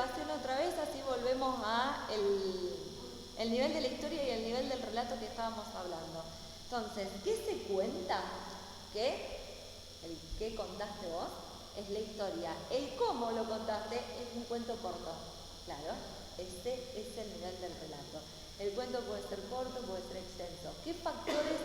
grabación otra vez, así volvemos a el nivel de la historia y el nivel del relato que estábamos hablando. Entonces, ¿qué se cuenta? ¿Qué? El qué contaste vos es la historia. El cómo lo contaste es un cuento corto. Claro, ese es el nivel del relato. El cuento puede ser corto, puede ser extenso. ¿Qué factores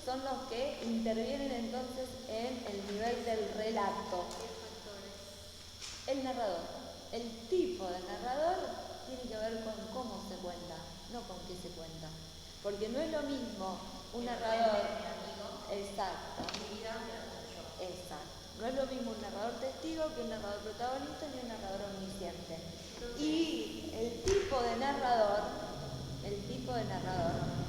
son los que intervienen entonces en el nivel del relato? El narrador. El tipo de narrador tiene que ver con cómo se cuenta, no con qué se cuenta. Porque no es lo mismo un narrador. Exacto. Exacto. No es lo mismo un narrador testigo que un narrador protagonista ni un narrador omnisciente. Y el tipo de narrador, el tipo de narrador.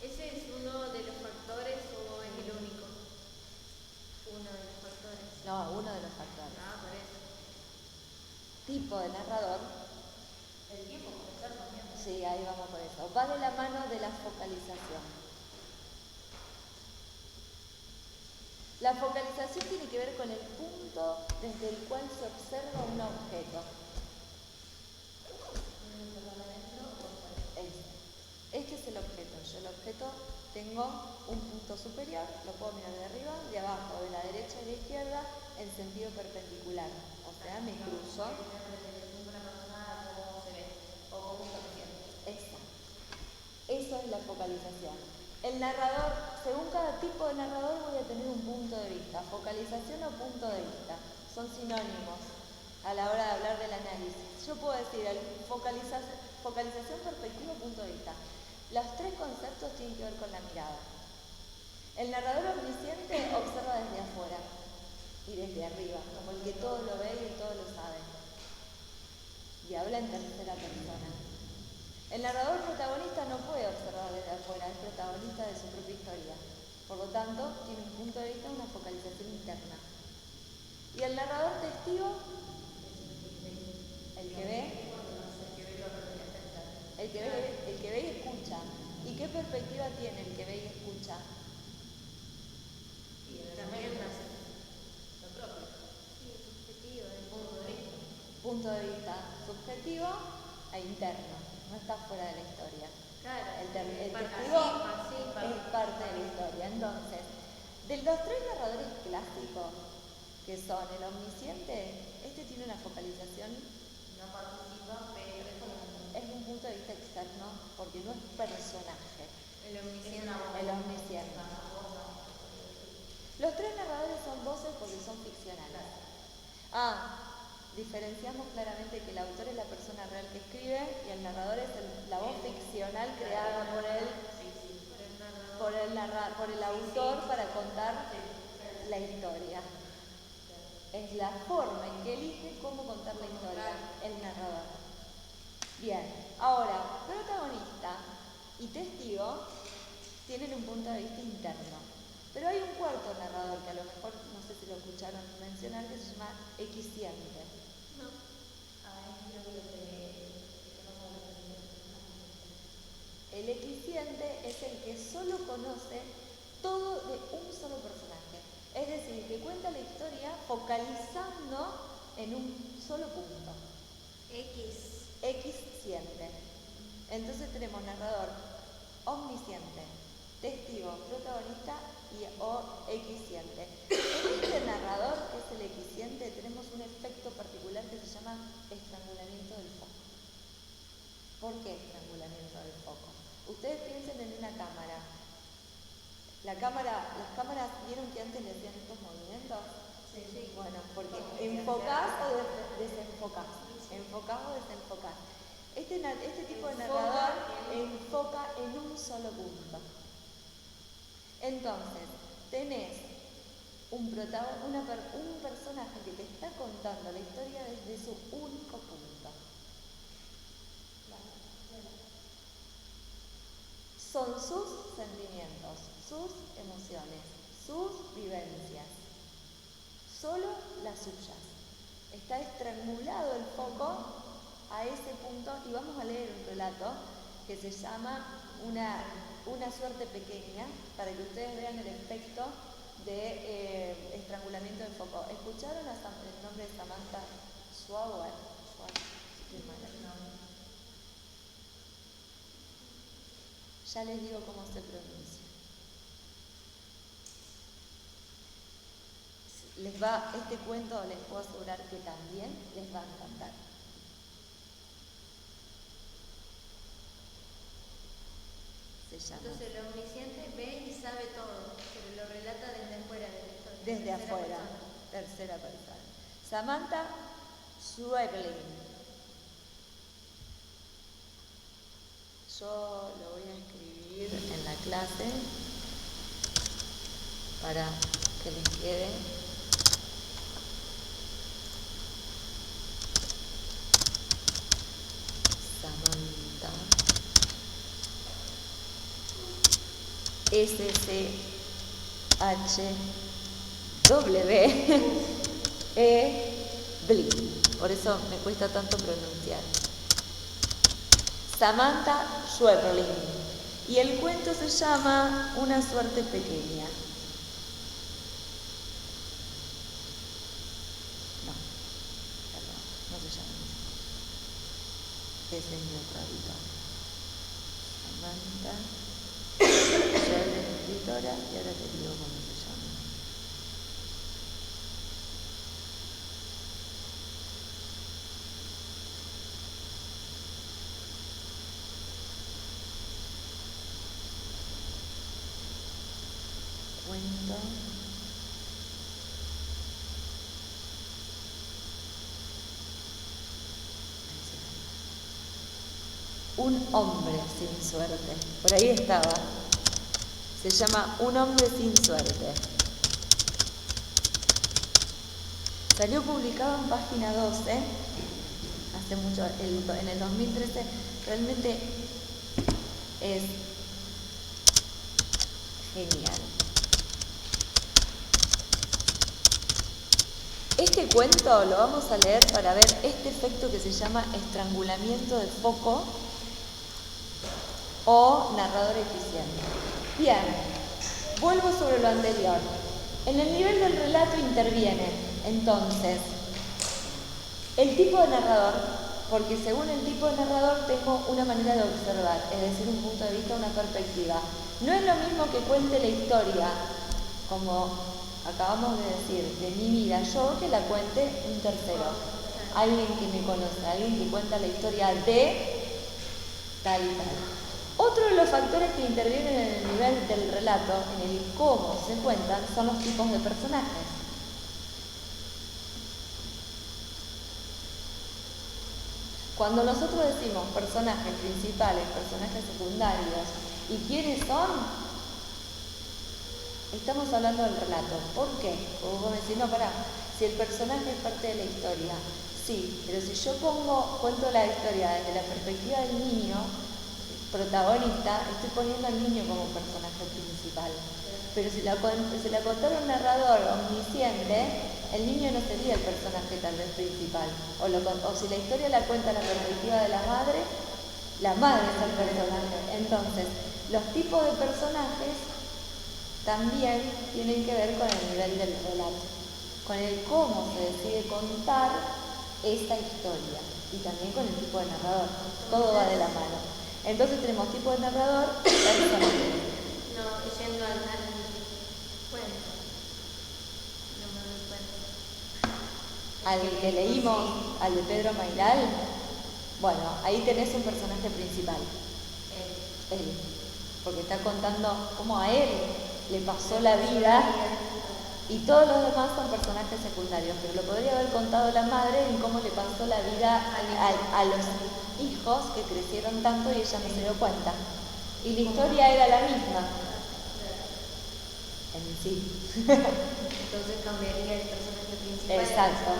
¿Ese es uno de los factores o es el único? Uno de los factores. No, uno de los factores. Ah, por eso. Tipo de narrador. El tiempo puede ser también. Sí, ahí vamos por eso. Va de la mano de la focalización. La focalización tiene que ver con el punto desde el cual se observa un objeto. Este es el objeto. Yo el objeto tengo un punto superior, lo puedo mirar de arriba, de abajo, de la derecha y de la izquierda, en sentido perpendicular. O sea, me cruzo. Exacto. Eso es la focalización. El narrador, según cada tipo de narrador voy a tener un punto de vista. Focalización o punto de vista son sinónimos a la hora de hablar del análisis. Yo puedo decir focalización, perspectiva, punto de vista. Los tres conceptos tienen que ver con la mirada. El narrador omnisciente observa desde afuera y desde arriba, como el que todo lo ve y todo lo sabe. Y habla en tercera persona. El narrador protagonista no puede observar desde afuera, es protagonista de su propia historia. Por lo tanto, tiene un punto de vista, una focalización interna. Y el narrador testigo, el que ve y escucha. ¿Y qué perspectiva tiene el que ve y escucha? Y también lo propio. Sí, subjetivo, el punto de vista. Punto de vista subjetivo e interno, no está fuera de la historia. Claro, el testigo es parte de la historia. Entonces, de los tres narradores clásicos, que son el omnisciente, este tiene una focalización, no participa, pero es un punto de vista externo, porque no es personaje. El omnisciente. Los tres narradores son voces porque son ficcionales. Diferenciamos claramente que el autor es la persona real que escribe y el narrador es la voz ficcional creada por el autor para contar la historia. Es la forma en que elige cómo contar la historia, el narrador. Bien, ahora, protagonista y testigo tienen un punto de vista interno. Pero hay un cuarto narrador que a lo mejor, no sé si lo escucharon mencionar, que se llama equisciente. No. El equisciente es el que solo conoce todo de un solo personaje. Es decir, que cuenta la historia focalizando en un solo punto. Equisciente. Entonces tenemos narrador omnisciente, testigo, protagonista o equisciente. En este narrador, que es el equisciente, tenemos un efecto particular que se llama estrangulamiento del foco. ¿Por qué estrangulamiento del foco? Ustedes piensen en una cámara. Las cámaras, ¿vieron que antes le hacían estos movimientos? Sí. Bueno, porque enfocás o desenfocás. Enfocás o desenfocás. Este tipo de narrador enfoca en un solo punto. Entonces, tenés un personaje que te está contando la historia desde su único punto. Son sus sentimientos, sus emociones, sus vivencias. Solo las suyas. Está estrangulado el foco a ese punto y vamos a leer un relato que se llama Una suerte pequeña, para que ustedes vean el efecto de estrangulamiento de foco. ¿Escucharon el nombre de Samantha Schwab? Ya les digo cómo se pronuncia. Este cuento les puedo asegurar que también les va a encantar. Se llama. Entonces el omnisciente ve y sabe todo, pero lo relata desde afuera de la historia. Desde afuera, tercera persona. Samantha Schweblin. Yo lo voy a escribir en la clase para que les quede. Samantha Blin. Por eso me cuesta tanto pronunciar. Samantha Schweblin. Y el cuento se llama Una suerte pequeña. No se llama así. Ese es mi otro editor. Samantha Schweblin, editora, y ahora te digo cómo se llama. Cuento. Un hombre sin suerte. Por ahí estaba. Se llama Un hombre sin suerte. Salió publicado en página 12, hace mucho, en el 2013. Realmente es genial. Este cuento lo vamos a leer para ver este efecto que se llama estrangulamiento de foco o narrador eficiente. Bien, vuelvo sobre lo anterior. En el nivel del relato interviene, entonces, el tipo de narrador, porque según el tipo de narrador tengo una manera de observar, es decir, un punto de vista, una perspectiva. No es lo mismo que cuente la historia, como acabamos de decir, de mi vida yo, que la cuente un tercero. Alguien que me conoce, alguien que cuenta la historia de tal y tal. Otro de los factores que intervienen en el nivel del relato, en el cómo se cuentan, son los tipos de personajes. Cuando nosotros decimos personajes principales, personajes secundarios, ¿y quiénes son? Estamos hablando del relato. ¿Por qué? Porque vos me decís, no, pará, si el personaje es parte de la historia, sí, pero si yo cuento la historia desde la perspectiva del niño protagonista, estoy poniendo al niño como personaje principal. Pero si la contara un narrador omnisciente, el niño no sería el personaje tal vez principal. O si la historia la cuenta la perspectiva de la madre es el personaje. Entonces, los tipos de personajes también tienen que ver con el nivel del relato, con el cómo se decide contar esta historia y también con el tipo de narrador. Todo va de la mano. Entonces tenemos tipo de narrador, personajes. No, yendo al cuento. No me doy cuenta. Al que leímos, al de Pedro Mairal, bueno, ahí tenés un personaje principal. Él. Porque está contando cómo a él le pasó la vida y todos los demás son personajes secundarios, pero lo podría haber contado la madre en cómo le pasó la vida a los hijos que crecieron tanto y ella no se dio cuenta. Y la historia era la misma. En sí. Entonces cambiaría el personaje principal. Exacto.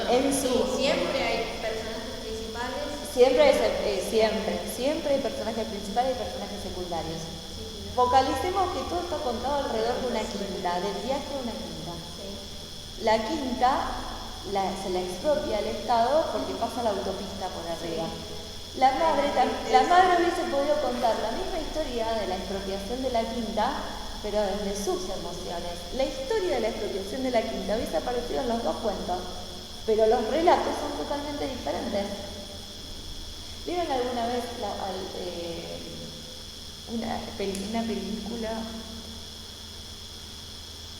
En sí. Siempre hay personajes principales. Siempre hay personajes principales y personajes secundarios. Focalicemos que todo está contado alrededor de una quinta, del viaje a una quinta. La quinta se la expropia al Estado porque pasa la autopista por arriba. La madre hubiese podido contar la misma historia de la expropiación de la quinta, pero desde sus emociones. La historia de la expropiación de la quinta hubiese aparecido en los dos cuentos, pero los relatos son totalmente diferentes. ¿Vieron alguna vez una película?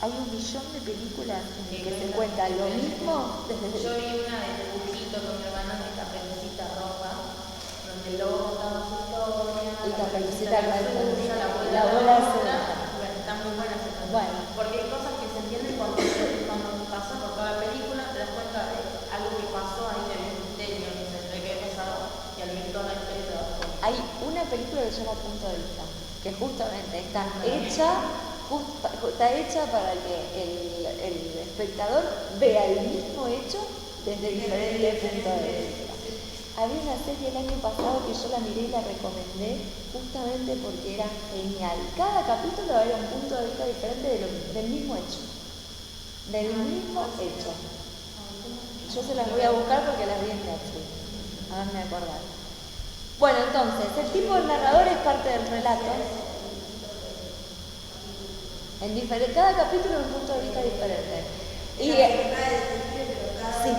Hay 1 millón de películas en las que se cuenta lo mismo desde... Yo vi una de dibujito con mi hermana de Caperucita Roja, donde el lobo contaba su historia, y Caperucita la abuela bueno, está muy buena esa canción. Bueno. Porque hay cosas que se entienden cuando pasas por toda la película, te das cuenta de algo que pasó ahí en el misterio, entre qué pasado y al ver toda la historia te das cuenta. Hay una película que se llama Punto de Vista, que justamente está hecha para que el espectador vea el mismo hecho desde diferentes puntos de vista. Había una serie el año pasado que yo la miré y la recomendé justamente porque era genial. Cada capítulo había un punto de vista diferente del mismo hecho. Del mismo hecho. Yo se las voy a buscar porque las vi en Netflix. A ver, me acordar. Bueno, entonces, el tipo de narrador es parte del relato. Cada capítulo es un punto de vista diferente. Y sí.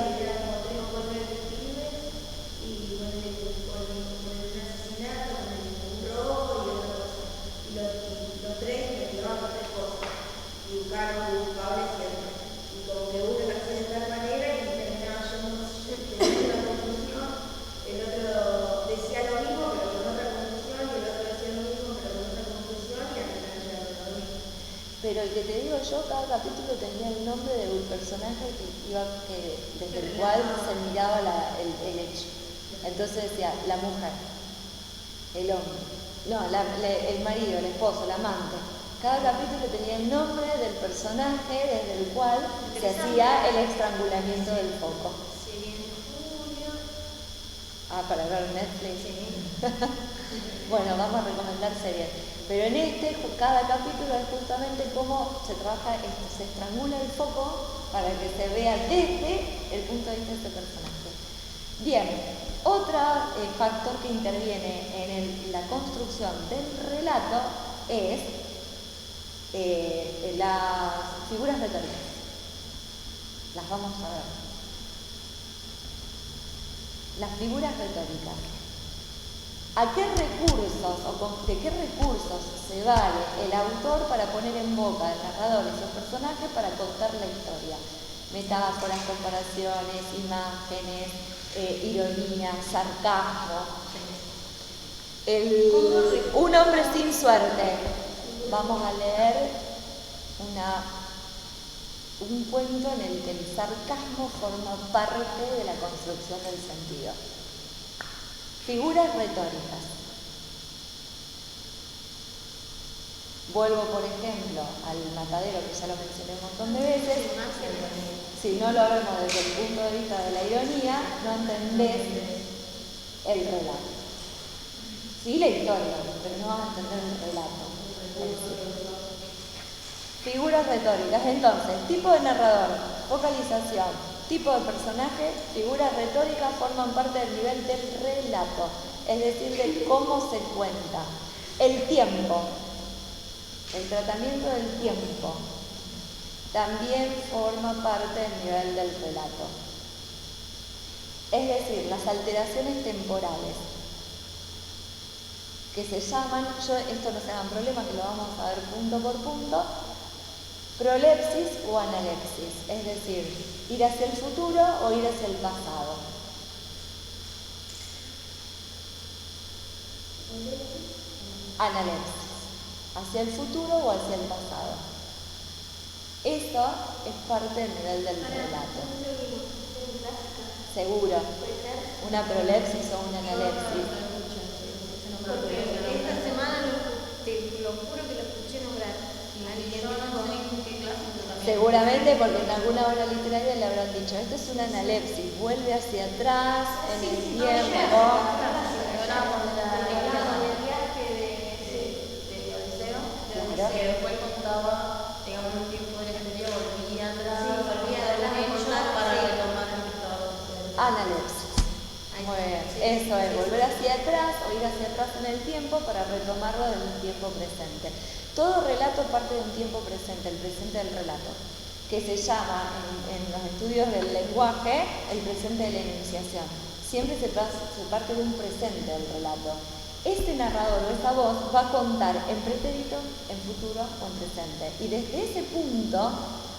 Pero el que te digo yo, cada capítulo tenía el nombre del personaje desde el cual se miraba el hecho. Entonces decía, la mujer, el hombre, el marido, el esposo, el amante. Cada capítulo tenía el nombre del personaje desde el cual se hacía el estrangulamiento del foco. Ah, para ver Netflix. Bueno, vamos a recomendar series. Pero en cada capítulo es justamente cómo se trabaja, se estrangula el foco para que se vea desde el punto de vista de este personaje. Bien, otro factor que interviene en la construcción del relato es las figuras retóricas. Las vamos a ver. Las figuras retóricas. ¿De qué recursos se vale el autor para poner en boca del narrador y sus personajes para contar la historia? Metáforas, comparaciones, imágenes, ironía, sarcasmo. Un hombre sin suerte. Vamos a leer un cuento en el que el sarcasmo forma parte de la construcción del sentido. Figuras retóricas. Vuelvo, por ejemplo, al matadero, que ya lo mencioné un montón de veces. Si no lo vemos desde el punto de vista de la ironía, no entendés el relato. Sí, la historia, pero no vas a entender el relato. Figuras retóricas. Entonces, tipo de narrador, focalización, tipo de personaje, figuras retóricas forman parte del nivel del relato, es decir, de cómo se cuenta. El tiempo, el tratamiento del tiempo, también forma parte del nivel del relato. Es decir, las alteraciones temporales, que se llaman, esto no se hagan problema, que lo vamos a ver punto por punto, prolepsis o analepsis, es decir, ir hacia el futuro o ir hacia el pasado. Analepsis, hacia el futuro o hacia el pasado. Esto es parte del nivel del relato. Seguro. Una prolepsis o una analepsis. Porque esta semana te lo juro que lo escuché nombrar. Seguramente porque en alguna obra literaria le habrán dicho, esto es una analepsis, vuelve hacia atrás en el tiempo. Que después contaba, digamos, un tiempo de la historia, volvía atrás, volvía de los hechos para retomar lo que estaba sucediendo. Analepsis. Muy bien, eso es. pueden volver hacia atrás o ir hacia atrás en el tiempo para retomarlo en un tiempo presente. Todo relato parte de un tiempo presente, el presente del relato, que se llama en los estudios del lenguaje el presente de la enunciación. Siempre se parte de un presente del relato. Este narrador o esa voz va a contar en pretérito, en futuro o en presente. Y desde ese punto,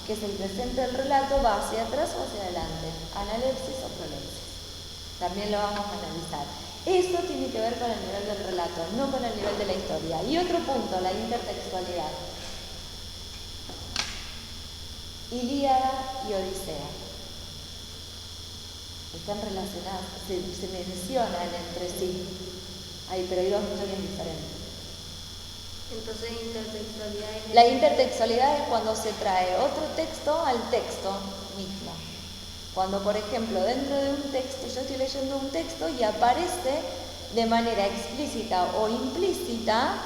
que es el presente del relato, va hacia atrás o hacia adelante, analepsis o prolepsis. También lo vamos a analizar. Eso tiene que ver con el nivel del relato, no con el nivel de la historia. Y otro punto, la intertextualidad. Ilíada y Odisea. Están relacionadas, se mencionan entre sí. Pero hay dos historias diferentes. Entonces, intertextualidad es... La intertextualidad es cuando se trae otro texto al texto mismo. Cuando, por ejemplo, dentro de un texto, yo estoy leyendo un texto y aparece de manera explícita o implícita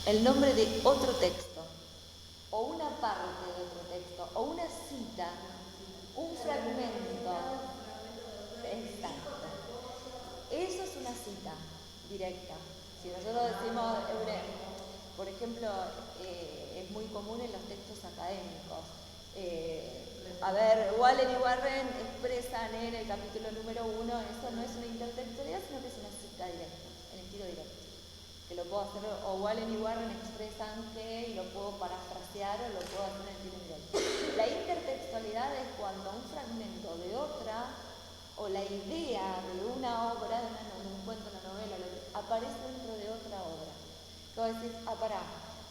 el nombre de otro texto, o una parte de otro texto, o una cita, un fragmento. Exacto. Eso es una cita directa. Si nosotros decimos, por ejemplo, es muy común en los textos académicos. Waller y Warren expresan en el capítulo número 1, eso no es una intertextualidad, sino que es una cita directa, en estilo directo. Que lo puedo hacer, o Waller y Warren expresan que, y lo puedo parafrasear, o lo puedo hacer en estilo directo. La intertextualidad es cuando un fragmento de otra, o la idea de una obra, de un cuento, una novela, aparece dentro de otra obra. Entonces,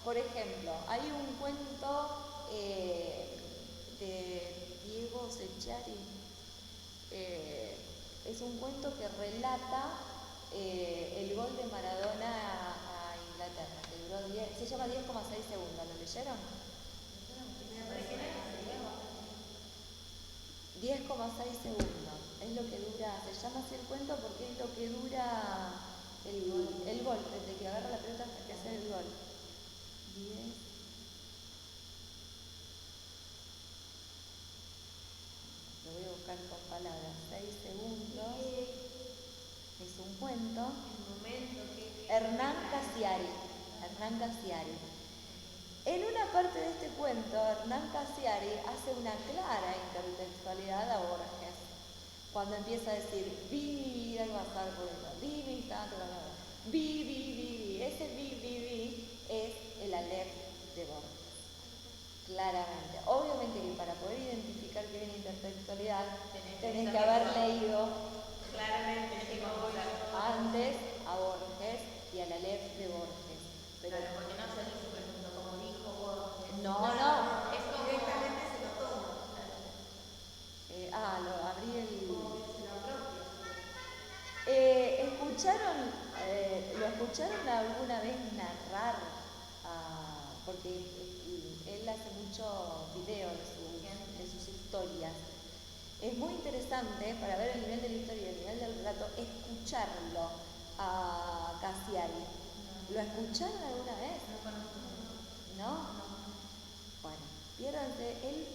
por ejemplo, hay un cuento de Diego Secchiari, es un cuento que relata el gol de Maradona a Inglaterra, que duró se llama 10,6 segundos, ¿lo leyeron? 10,6 segundos, es lo que dura, se llama así el cuento porque es lo que dura el gol, desde que agarra la pelota hasta que hace el gol. 10. Lo voy a buscar con palabras. 6 segundos. Es un cuento. El momento que... Hernán Cassiari. En una parte de este cuento, Hernán Cassiari hace una clara intertextualidad a Borges. Cuando empieza a decir, vi mi vida pasar por eso, vi mi instante, vi. Ese vi es el Aleph de Borges. Claramente. Obviamente que para poder identificar que viene intertextualidad, tenés que haber leído Claramente, antes a Borges y al Aleph de Borges. Pero claro, porque no se dice, por ejemplo, como dijo Borges. No. Es como... Directamente se lo toma. Lo abrí el... Como que se lo apropia. ¿Lo escucharon alguna vez narrar? Porque él hace mucho video de sus historias. Es muy interesante para ver el nivel de la historia y el nivel del relato, escucharlo a Cassiari. ¿Lo escucharon alguna vez? No conozco. ¿No? Bueno, piérdanse, él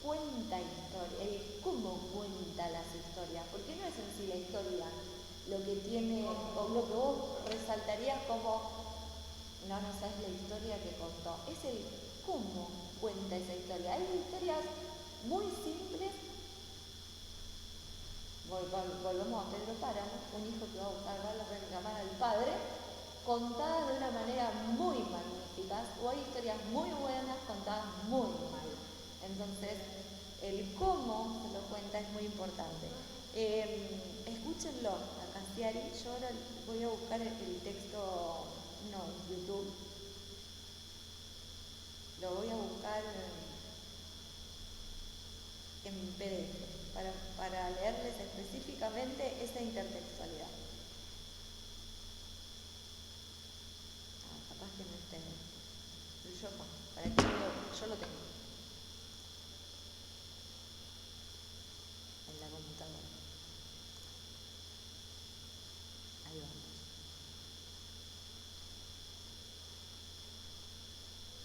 cuenta historia, cómo cuenta las historias, porque no es en sí la historia lo que tiene, o lo que vos resaltarías como, no sabes la historia que contó, es el cómo cuenta esa historia. Hay historias muy simples. Volvemos a Pedro Páramo, un hijo que va a buscar la reclamar al padre, contadas de una manera muy magnífica, o hay historias muy buenas contadas muy mal. Entonces, el cómo se lo cuenta es muy importante. Escúchenlo a Cassiari. Yo ahora voy a buscar el texto, en YouTube. Lo voy a buscar en PDF para leerles específicamente esa intertextualidad. Capaz que no esté. Pero yo lo tengo.